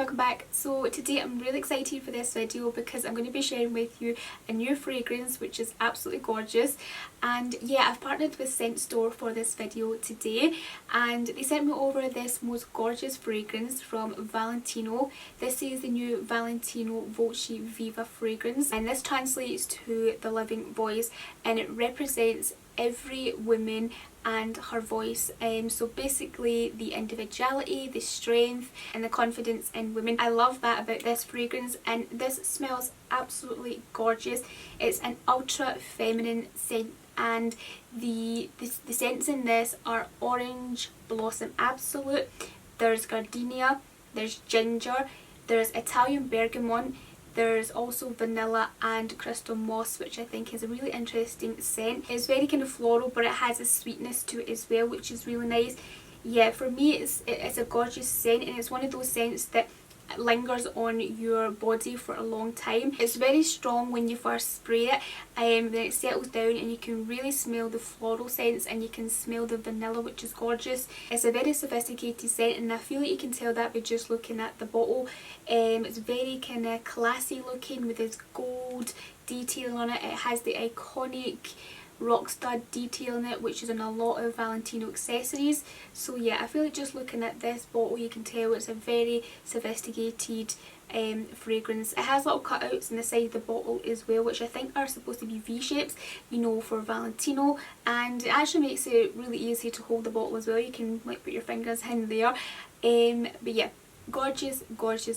welcome back. So today I'm really excited for this video because I'm going to be sharing with you a new fragrance which is absolutely gorgeous. And yeah, I've partnered with Scentstore for this video today, and they sent me over this most gorgeous fragrance from Valentino. This is the new Valentino Voce Viva fragrance, and this translates to the living voice, and it represents every woman and her voice. So basically the individuality, the strength and the confidence in women. I love that about this fragrance, and this smells absolutely gorgeous. It's an ultra feminine scent, and the scents in this are orange blossom absolute, there's gardenia, there's ginger, there's Italian bergamot, there's also vanilla and crystal moss, which I think is a really interesting scent. It's very kind of floral, but it has a sweetness to it as well, which is really nice. Yeah, for me it's a gorgeous scent, and it's one of those scents that lingers on your body for a long time. It's very strong when you first spray it, then it settles down and you can really smell the floral scents, and you can smell the vanilla, which is gorgeous. It's a very sophisticated scent, and I feel like you can tell that by just looking at the bottle. It's very kind of classy looking with this gold detail on it. It has the iconic rock stud detail in it, which is in a lot of Valentino accessories. So yeah, I feel like just looking at this bottle you can tell it's a very sophisticated fragrance. It has little cutouts in the side of the bottle as well, which I think are supposed to be V-shapes, you know, for Valentino, and it actually makes it really easy to hold the bottle as well. You can like put your fingers in there. But yeah, gorgeous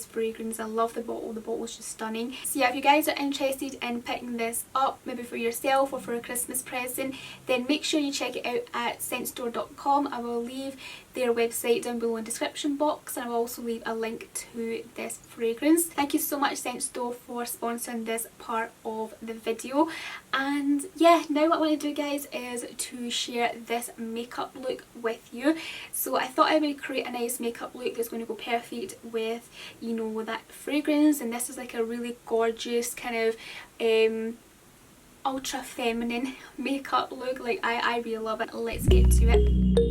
fragrance. I love the bottle. The bottle's just stunning. So yeah, if you guys are interested in picking this up, maybe for yourself or for a Christmas present, then make sure you check it out at scentstore.com. I will leave their website down below in the description box, and I will also leave a link to this fragrance. Thank you so much Scentstore for sponsoring this part of the video. And yeah, now what I want to do guys is to share this makeup look with you. So I thought I would create a nice makeup look that's going to go perfect with, you know, that fragrance, and this is like a really gorgeous kind of ultra feminine makeup look. Like I really love it. Let's get to it.